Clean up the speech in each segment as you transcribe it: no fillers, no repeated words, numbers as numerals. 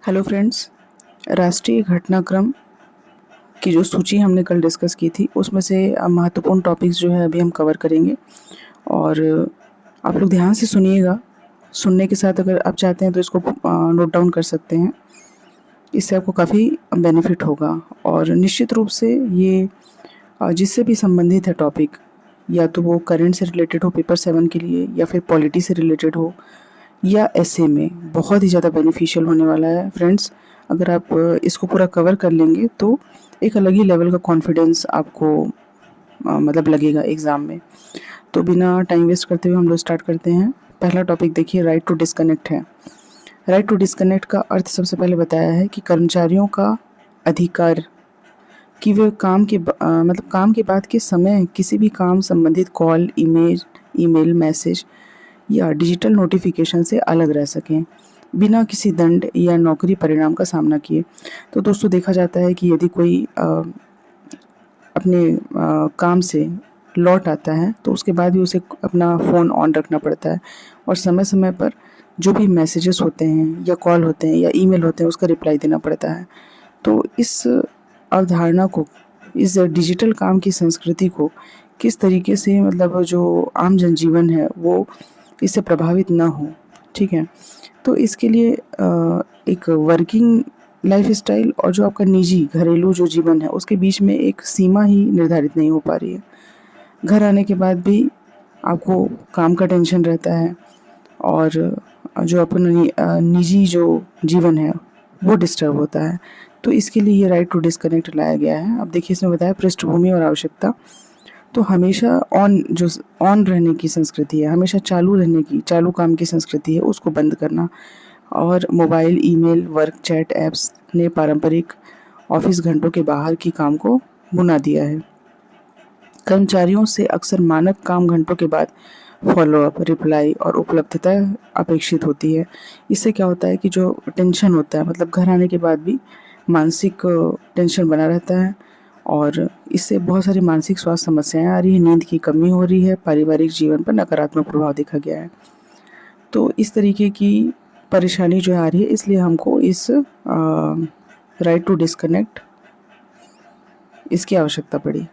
Hello friends. राष्ट्रीय घटनाक्रम की जो सूची हमने कल डिस्कस की थी उसमें से महत्वपूर्ण टॉपिक्स जो है अभी हम कवर करेंगे और आप लोग ध्यान से सुनिएगा। सुनने के साथ अगर आप चाहते हैं तो इसको नोट डाउन कर सकते हैं। इससे आपको काफ़ी बेनिफिट होगा और निश्चित रूप से ये जिससे भी संबंधित है टॉपिक, या तो वो करंट से रिलेटेड हो पेपर 7 के लिए, या फिर पॉलिटी से रिलेटेड हो, या ऐसे में बहुत ही ज़्यादा बेनिफिशियल होने वाला है फ्रेंड्स। अगर आप इसको पूरा कवर कर लेंगे तो एक अलग ही लेवल का कॉन्फिडेंस आपको मतलब लगेगा एग्ज़ाम में। तो बिना टाइम वेस्ट करते हुए हम लोग स्टार्ट करते हैं। पहला टॉपिक देखिए, राइट टू डिस्कनेक्ट है। राइट टू डिस्कनेक्ट का अर्थ सबसे पहले बताया है कि कर्मचारियों का अधिकार कि वे मतलब काम के बाद के समय किसी भी काम संबंधित कॉल, ईमेल, मैसेज या डिजिटल नोटिफिकेशन से अलग रह सकें, बिना किसी दंड या नौकरी परिणाम का सामना किए। तो दोस्तों देखा जाता है कि यदि कोई अपने काम से लौट आता है तो उसके बाद भी उसे अपना फ़ोन ऑन रखना पड़ता है और समय समय पर जो भी मैसेजेस होते हैं या कॉल होते हैं या ईमेल होते हैं उसका रिप्लाई देना पड़ता है। तो इस अवधारणा को, इस डिजिटल काम की संस्कृति को किस तरीके से मतलब जो आम जनजीवन है वो इससे प्रभावित ना हो, ठीक है। तो इसके लिए एक वर्किंग लाइफस्टाइल और जो आपका निजी घरेलू जो जीवन है उसके बीच में एक सीमा ही निर्धारित नहीं हो पा रही है। घर आने के बाद भी आपको काम का टेंशन रहता है और जो अपना निजी जो जीवन है वो डिस्टर्ब होता है। तो इसके लिए ये राइट टू डिस्कनेक्ट लाया गया है। अब देखिए इसमें बताया पृष्ठभूमि और आवश्यकता। तो हमेशा ऑन रहने की संस्कृति है, हमेशा चालू रहने की, चालू काम की संस्कृति है, उसको बंद करना। और mobile, email, work chat apps ने पारंपरिक ऑफिस घंटों के बाहर की काम को भुना दिया है। कर्मचारियों से अक्सर मानक काम घंटों के बाद फॉलोअप, रिप्लाई और उपलब्धता अपेक्षित होती है। इससे क्या होता है कि जो टेंशन होता है, मतलब घर आने के बाद भी मानसिक टेंशन बना रहता है और इससे बहुत सारी मानसिक स्वास्थ्य समस्याएं आ रही हैं, नींद की कमी हो रही है, पारिवारिक जीवन पर नकारात्मक प्रभाव देखा गया है। तो इस तरीके की परेशानी जो आ रही है, इसलिए हमको इस राइट टू डिस्कनेक्ट इसकी आवश्यकता पड़ी।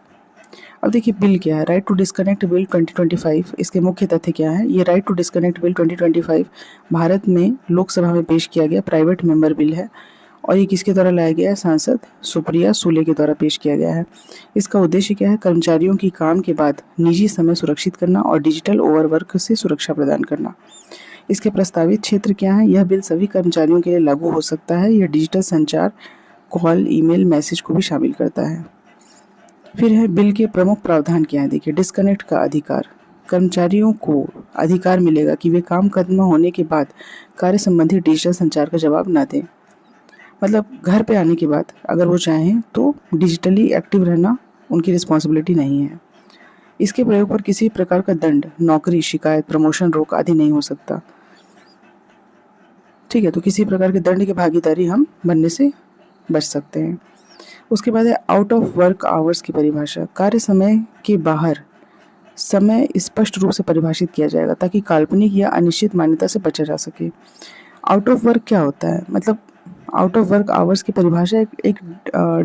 अब देखिए बिल क्या है, राइट टू डिस्कनेक्ट बिल 2025। इसके मुख्य तथ्य क्या है। ये right to disconnect bill 2025 Bharat में लोकसभा में पेश किया गया प्राइवेट मेंबर बिल है और ये किसके द्वारा लाया गया है, सांसद सुप्रिया सूले के द्वारा पेश किया गया है। इसका उद्देश्य क्या है, कर्मचारियों की काम के बाद निजी समय सुरक्षित करना और डिजिटल ओवरवर्क से सुरक्षा प्रदान करना। इसके प्रस्तावित क्षेत्र क्या है, यह बिल सभी कर्मचारियों के लिए लागू हो सकता है। यह डिजिटल संचार, कॉल, ईमेल, मैसेज को भी शामिल करता है। फिर है बिल के प्रमुख प्रावधान क्या है। देखिए, डिस्कनेक्ट का अधिकार। कर्मचारियों को अधिकार मिलेगा कि वे काम खत्म होने के बाद कार्य संबंधी डिजिटल संचार का जवाब न दें। मतलब घर पे आने के बाद अगर वो चाहें तो डिजिटली एक्टिव रहना उनकी रिस्पॉन्सिबिलिटी नहीं है। इसके प्रयोग पर किसी प्रकार का दंड, नौकरी, शिकायत, प्रमोशन रोक आदि नहीं हो सकता, ठीक है। तो किसी प्रकार के दंड की भागीदारी हम बनने से बच सकते हैं। उसके बाद है आउट ऑफ वर्क आवर्स की परिभाषा। कार्य समय के बाहर समय स्पष्ट रूप से परिभाषित किया जाएगा ताकि काल्पनिक या अनिश्चित मान्यता से बचा जा सके। आउट ऑफ वर्क क्या होता है, मतलब आउट ऑफ वर्क आवर्स की परिभाषा एक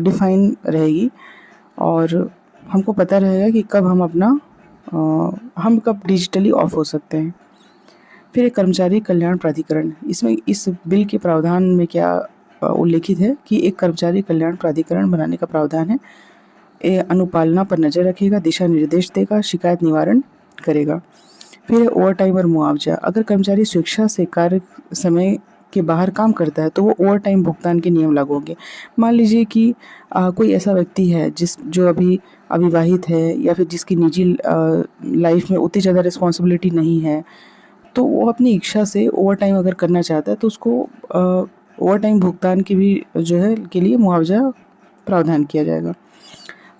डिफाइन रहेगी और हमको पता रहेगा कि कब हम कब डिजिटली ऑफ हो सकते हैं। फिर एक कर्मचारी कल्याण प्राधिकरण। इसमें इस बिल के प्रावधान में क्या उल्लेखित है कि एक कर्मचारी कल्याण प्राधिकरण बनाने का प्रावधान है। अनुपालना पर नजर रखेगा, दिशा निर्देश देगा, शिकायत निवारण करेगा। फिर ओवर टाइम और मुआवजा। अगर कर्मचारी स्वेच्छा से कार्य समय के बाहर काम करता है तो वो ओवर टाइम भुगतान के नियम लागू होंगे। मान लीजिए कि कोई ऐसा व्यक्ति है जो अभी अविवाहित है या फिर जिसकी निजी लाइफ में उतनी ज़्यादा रिस्पॉन्सिबिलिटी नहीं है, तो वो अपनी इच्छा से ओवर टाइम अगर करना चाहता है तो उसको ओवर टाइम भुगतान की भी जो है के लिए मुआवजा प्रावधान किया जाएगा।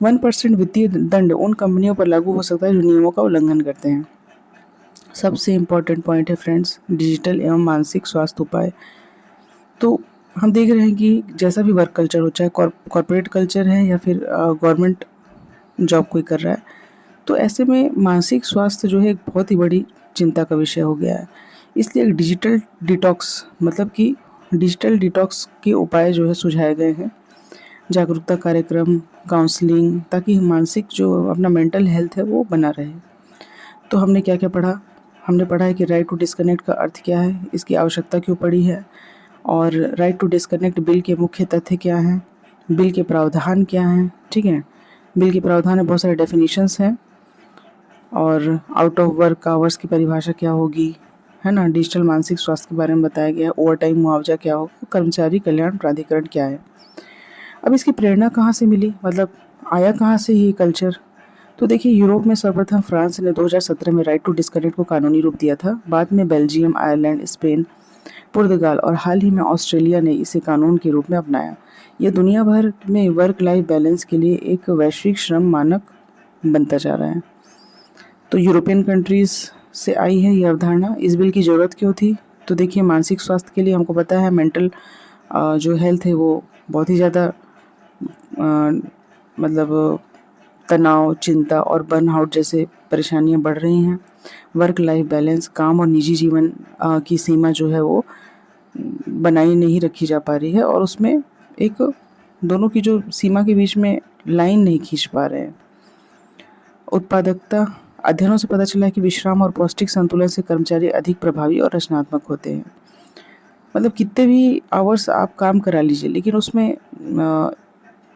1% वित्तीय दंड उन कंपनियों पर लागू हो सकता है जो नियमों का उल्लंघन करते हैं। सबसे इम्पॉर्टेंट पॉइंट है फ्रेंड्स, डिजिटल एवं मानसिक स्वास्थ्य उपाय। तो हम देख रहे हैं कि जैसा भी वर्क कल्चर हो, चाहे कॉर्पोरेट कल्चर है या फिर गवर्नमेंट जॉब कोई कर रहा है, तो ऐसे में मानसिक स्वास्थ्य जो है एक बहुत ही बड़ी चिंता का विषय हो गया है। इसलिए एक डिजिटल डिटॉक्स, मतलब कि डिजिटल डिटॉक्स के उपाय जो है सुझाए गए हैं, जागरूकता कार्यक्रम, काउंसलिंग, ताकि मानसिक जो अपना मेंटल हेल्थ है वो बना रहे। तो हमने क्या क्या पढ़ा? हमने पढ़ा है कि राइट टू डिस्कनेक्ट का अर्थ क्या है, इसकी आवश्यकता क्यों पड़ी है, और राइट टू डिस्कनेक्ट बिल के मुख्य तथ्य क्या हैं, बिल के प्रावधान क्या हैं। ठीक है, बिल के प्रावधान में बहुत सारे डेफिनेशंस हैं, और आउट ऑफ वर्क आवर्स की परिभाषा क्या होगी, है ना। डिजिटल मानसिक स्वास्थ्य के बारे में बताया गया है, ओवर टाइम मुआवजा क्या होगा, कर्मचारी कल्याण प्राधिकरण क्या है। अब इसकी प्रेरणा कहाँ से मिली, मतलब आया कहाँ से ये कल्चर? तो देखिए, यूरोप में सर्वप्रथम फ्रांस ने 2017 में राइट टू डिस्कनेक्ट को कानूनी रूप दिया था। बाद में बेल्जियम, आयरलैंड, स्पेन, पुर्तगाल और हाल ही में ऑस्ट्रेलिया ने इसे कानून के रूप में अपनाया। ये दुनिया भर में वर्क लाइफ बैलेंस के लिए एक वैश्विक श्रम मानक बनता जा रहा है। तो यूरोपियन कंट्रीज़ से आई है ये अवधारणा। इस बिल की ज़रूरत क्यों थी? तो देखिए, मानसिक स्वास्थ्य के लिए हमको पता है मेंटल जो हेल्थ है वो बहुत ही ज़्यादा मतलब तनाव, चिंता और बर्नआउट जैसे परेशानियां बढ़ रही हैं। वर्क लाइफ बैलेंस, काम और निजी जीवन की सीमा जो है वो बनाई नहीं रखी जा पा रही है, और उसमें एक दोनों की जो सीमा के बीच में लाइन नहीं खींच पा रहे हैं। उत्पादकता, अध्ययनों से पता चला है कि विश्राम और पौष्टिक संतुलन से कर्मचारी अधिक प्रभावी और रचनात्मक होते हैं। मतलब कितने भी आवर्स आप काम करा लीजिए, लेकिन उसमें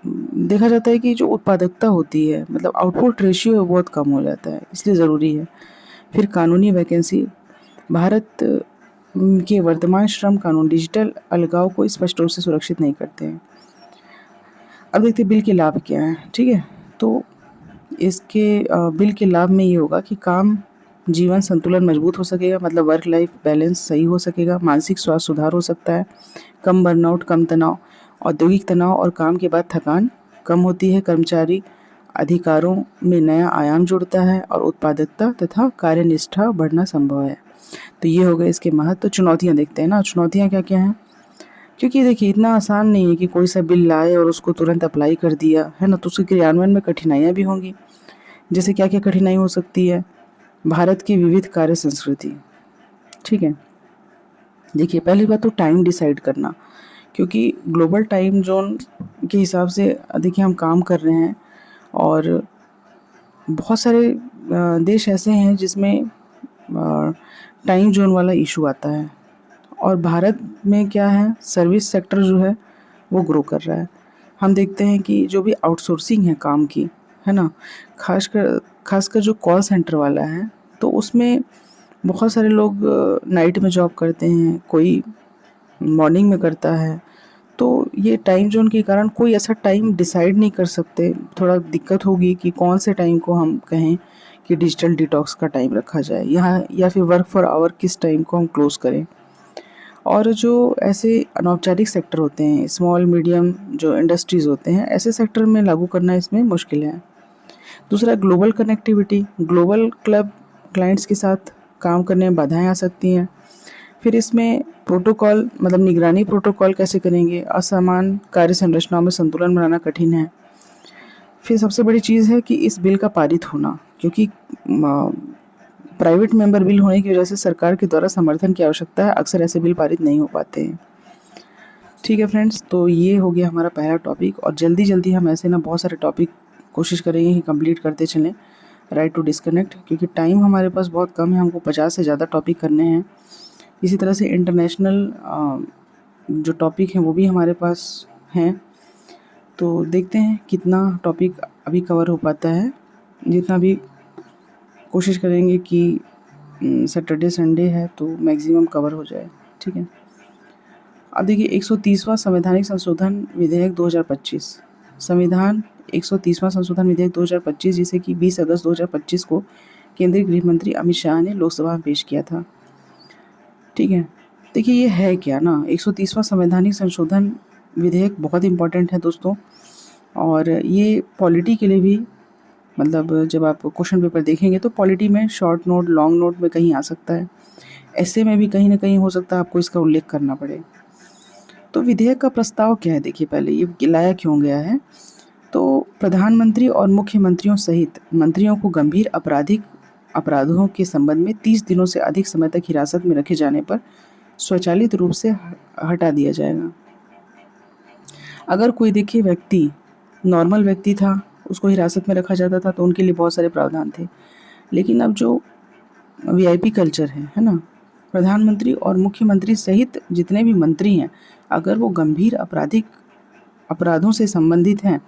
देखा जाता है कि जो उत्पादकता होती है, मतलब आउटपुट रेशियो है, बहुत कम हो जाता है, इसलिए ज़रूरी है। फिर कानूनी वैकेंसी, भारत के वर्तमान श्रम कानून डिजिटल अलगाव को स्पष्ट रूप से सुरक्षित नहीं करते हैं। अब देखते हैं बिल के लाभ क्या हैं। ठीक है, तो इसके बिल के लाभ में ये होगा कि काम जीवन संतुलन मजबूत हो सकेगा, मतलब वर्क लाइफ बैलेंस सही हो सकेगा, मानसिक स्वास्थ्य सुधार हो सकता है, कम बर्नआउट, कम तनाव, औद्योगिक तनाव और काम के बाद थकान कम होती है, कर्मचारी अधिकारों में नया आयाम जुड़ता है, और उत्पादकता तथा कार्यनिष्ठा बढ़ना संभव है। तो ये हो गए इसके महत्व। तो चुनौतियाँ देखते हैं ना, चुनौतियाँ क्या क्या हैं? क्योंकि देखिए, इतना आसान नहीं है कि कोई सा बिल लाए और उसको तुरंत अप्लाई कर दिया, है ना। तो उसके क्रियान्वयन में कठिनाइयाँ भी होंगी। जैसे क्या क्या कठिनाई हो सकती है? भारत की विविध कार्य संस्कृति। ठीक है, देखिए पहली बात तो टाइम डिसाइड करना, क्योंकि ग्लोबल टाइम जोन के हिसाब से देखिए हम काम कर रहे हैं, और बहुत सारे देश ऐसे हैं जिसमें टाइम जोन वाला इशू आता है, और भारत में क्या है, सर्विस सेक्टर जो है वो ग्रो कर रहा है। हम देखते हैं कि जो भी आउटसोर्सिंग है काम की, है ना, खासकर जो कॉल सेंटर वाला है, तो उसमें बहुत सारे लोग नाइट में जॉब करते हैं, कोई मॉर्निंग में करता है। तो ये टाइम जोन के कारण कोई ऐसा टाइम डिसाइड नहीं कर सकते। थोड़ा दिक्कत होगी कि कौन से टाइम को हम कहें कि डिजिटल डिटॉक्स का टाइम रखा जाए यहाँ, या फिर वर्क फॉर आवर किस टाइम को हम क्लोज़ करें। और जो ऐसे अनौपचारिक सेक्टर होते हैं, स्मॉल मीडियम जो इंडस्ट्रीज़ होते हैं, ऐसे सेक्टर में लागू करना इसमें मुश्किल है। दूसरा, global connectivity, global club clients के साथ काम करने में बाधाएं आ सकती हैं। फिर इसमें प्रोटोकॉल, मतलब निगरानी प्रोटोकॉल कैसे करेंगे, असमान कार्य संरचनाओं में संतुलन बनाना कठिन है। फिर सबसे बड़ी चीज़ है कि इस बिल का पारित होना, क्योंकि प्राइवेट मेंबर बिल होने की वजह से सरकार के द्वारा समर्थन की आवश्यकता है, अक्सर ऐसे बिल पारित नहीं हो पाते हैं। ठीक है फ्रेंड्स, तो ये हो गया हमारा पहला टॉपिक, और जल्दी जल्दी हम ऐसे ना बहुत सारे टॉपिक कोशिश करेंगे कि कंप्लीट करते चलें राइट टू डिस्कनेक्ट, क्योंकि टाइम हमारे पास बहुत कम है, हमको 50 से ज़्यादा टॉपिक करने हैं। इसी तरह से इंटरनेशनल जो टॉपिक हैं वो भी हमारे पास हैं। तो देखते हैं कितना टॉपिक अभी कवर हो पाता है, जितना भी कोशिश करेंगे कि सैटरडे संडे है तो मैक्सिमम कवर हो जाए। ठीक है, अब देखिए 130वां संवैधानिक संशोधन विधेयक 2025, संविधान 130वां संशोधन विधेयक 2025, जिसे कि 20 अगस्त 2025 को केंद्रीय गृह मंत्री अमित शाह ने लोकसभा में पेश किया था। ठीक है, देखिए ये है क्या ना, 130वां संवैधानिक संशोधन विधेयक बहुत इंपॉर्टेंट है दोस्तों, और ये पॉलिटी के लिए भी, मतलब जब आप क्वेश्चन पेपर देखेंगे तो पॉलिटी में शॉर्ट नोट, लॉन्ग नोट में कहीं आ सकता है, ऐसे में भी कहीं ना कहीं हो सकता है आपको इसका उल्लेख करना पड़े। तो विधेयक का प्रस्ताव क्या है, देखिए पहले ये लाया क्यों गया है। तो प्रधानमंत्री और मुख्यमंत्रियों सहित मंत्रियों को गंभीर आपराधिक अपराधों के संबंध में 30 दिनों से अधिक समय तक हिरासत में रखे जाने पर स्वचालित रूप से हटा दिया जाएगा। अगर कोई देखिए व्यक्ति नॉर्मल व्यक्ति था, उसको हिरासत में रखा जाता था तो उनके लिए बहुत सारे प्रावधान थे। लेकिन अब जो वीआईपी कल्चर है ना, प्रधानमंत्री और मुख्यमंत्री सहित जितने भी मंत्री हैं, अगर वो गंभीर आपराधिक अपराधों से संबंधित हैं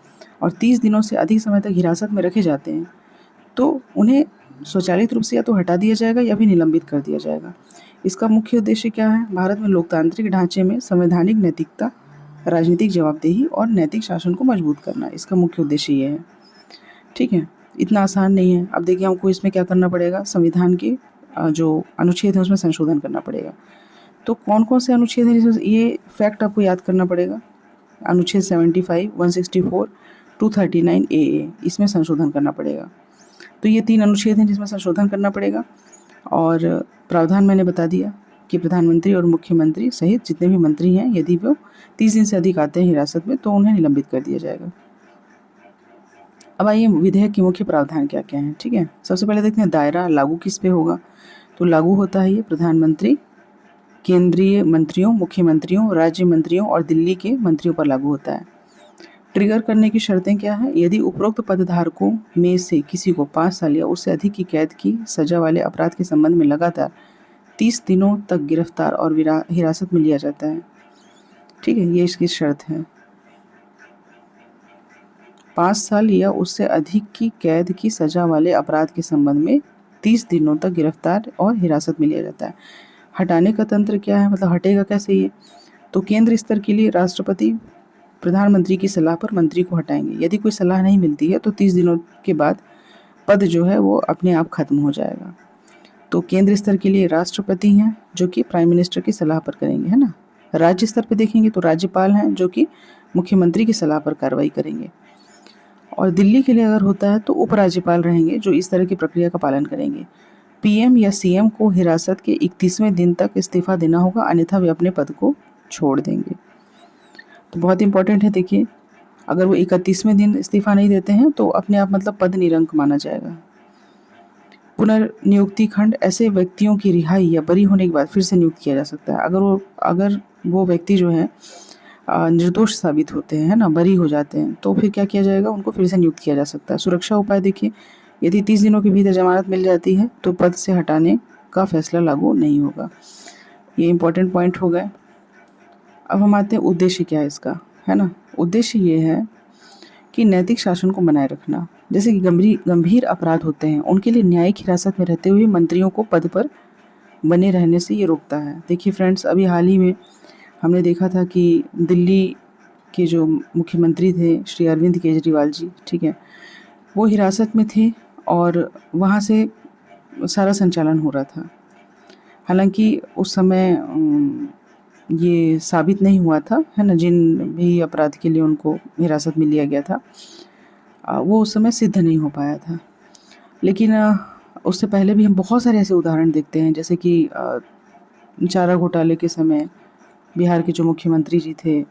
और 30 दिनों से अधिक समय तक हिरासत में रखे जाते हैं, तो उन्हें स्वचालित रूप से या तो हटा दिया जाएगा या फिर निलंबित कर दिया जाएगा। इसका मुख्य उद्देश्य क्या है? भारत में लोकतांत्रिक ढांचे में संवैधानिक नैतिकता, राजनीतिक जवाबदेही और नैतिक शासन को मजबूत करना, इसका मुख्य उद्देश्य ये है। ठीक है, इतना आसान नहीं है। अब देखिए हमको इसमें क्या करना पड़ेगा, संविधान के जो अनुच्छेद है उसमें संशोधन करना पड़ेगा। तो कौन कौन से अनुच्छेद हैं, ये फैक्ट आपको याद करना पड़ेगा। अनुच्छेद 75, 164, 239 AA, इसमें संशोधन करना पड़ेगा। तो ये 3 अनुच्छेद हैं जिसमें संशोधन करना पड़ेगा। और प्रावधान मैंने बता दिया कि प्रधानमंत्री और मुख्यमंत्री सहित जितने भी मंत्री हैं, यदि वो 30 दिन से अधिक आते हैं हिरासत में तो उन्हें निलंबित कर दिया जाएगा। अब आइए विधेयक के मुख्य प्रावधान क्या क्या हैं। ठीक है, सबसे पहले देखते हैं दायरा लागू किस पे होगा। तो लागू होता है ये प्रधानमंत्री, केंद्रीय मंत्रियों, मुख्यमंत्रियों, राज्य मंत्रियों और दिल्ली के मंत्रियों पर लागू होता है। ट्रिगर करने की शर्तें क्या है? यदि उपरोक्त पदधारकों में से किसी को 5 साल या उससे अधिक की कैद की सजा वाले अपराध के संबंध में लगातार 30 दिनों तक गिरफ्तार और हिरासत में लिया जाता है। ठीक है, ये इसकी शर्त है। 5 साल या उससे अधिक की कैद की सजा वाले अपराध के संबंध में 30 दिनों तक गिरफ्तार और हिरासत में लिया जाता है। हटाने का तंत्र क्या है, मतलब हटेगा कैसे ये? तो केंद्र स्तर के लिए राष्ट्रपति प्रधानमंत्री की सलाह पर मंत्री को हटाएंगे। यदि कोई सलाह नहीं मिलती है तो 30 दिनों के बाद पद जो है वो अपने आप खत्म हो जाएगा। तो केंद्र स्तर के लिए राष्ट्रपति हैं जो कि प्राइम मिनिस्टर की सलाह पर करेंगे, है ना। राज्य स्तर पे देखेंगे तो राज्यपाल हैं जो कि मुख्यमंत्री की सलाह पर कार्रवाई करेंगे। और दिल्ली के लिए अगर होता है तो उपराज्यपाल रहेंगे जो इस तरह की प्रक्रिया का पालन करेंगे। पीएम या सीएम को हिरासत के 31वें दिन तक इस्तीफा देना होगा, अन्यथा वे अपने पद को छोड़ देंगे। तो बहुत इंपॉर्टेंट है, देखिए अगर वो 31वें दिन इस्तीफा नहीं देते हैं तो अपने आप मतलब पद निरंक माना जाएगा। पुनर्नियुक्ति खंड, ऐसे व्यक्तियों की रिहाई या बरी होने के बाद फिर से नियुक्त किया जा सकता है। अगर वो व्यक्ति जो है निर्दोष साबित होते हैं, है ना, बरी हो जाते हैं, तो फिर क्या किया जाएगा, उनको फिर से नियुक्त किया जा सकता है। सुरक्षा उपाय देखिए, यदि 30 दिनों के भीतर जमानत मिल जाती है तो पद से हटाने का फैसला लागू नहीं होगा। ये इंपॉर्टेंट पॉइंट हो गए। अब हम आते हैं उद्देश्य क्या है इसका, है ना। उद्देश्य ये है कि नैतिक शासन को बनाए रखना। जैसे कि गंभीर अपराध होते हैं उनके लिए न्यायिक हिरासत में रहते हुए मंत्रियों को पद पर बने रहने से ये रोकता है। देखिए फ्रेंड्स, अभी हाल ही में हमने देखा था कि दिल्ली के जो मुख्यमंत्री थे श्री अरविंद केजरीवाल जी, ठीक है, वो हिरासत में थे और वहाँ से सारा संचालन हो रहा था। हालांकि उस समय ये साबित नहीं हुआ था, है ना, जिन भी अपराध के लिए उनको हिरासत में लिया गया था वो उस समय सिद्ध नहीं हो पाया था। लेकिन उससे पहले भी हम बहुत सारे ऐसे उदाहरण देखते हैं, जैसे कि चारा घोटाले के समय बिहार के जो मुख्यमंत्री जी थे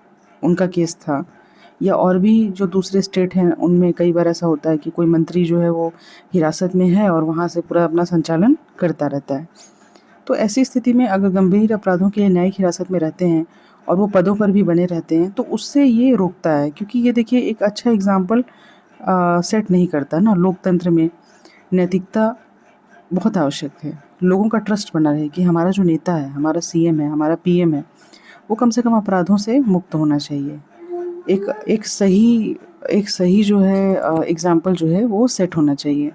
उनका केस था, या और भी जो दूसरे स्टेट हैं उनमें कई बार ऐसा होता है कि कोई मंत्री जो है वो हिरासत में है और वहाँ से पूरा अपना संचालन करता रहता है। तो ऐसी स्थिति में अगर गंभीर अपराधों के लिए न्यायिक हिरासत में रहते हैं और वो पदों पर भी बने रहते हैं तो उससे ये रोकता है, क्योंकि ये देखिए एक अच्छा एग्जाम्पल सेट नहीं करता ना। लोकतंत्र में नैतिकता बहुत आवश्यक है। लोगों का ट्रस्ट बना रहे कि हमारा जो नेता है, हमारा सीएम है, हमारा पीएम है, वो कम से कम अपराधों से मुक्त होना चाहिए। एक सही जो है एग्जाम्पल जो है वो सेट होना चाहिए।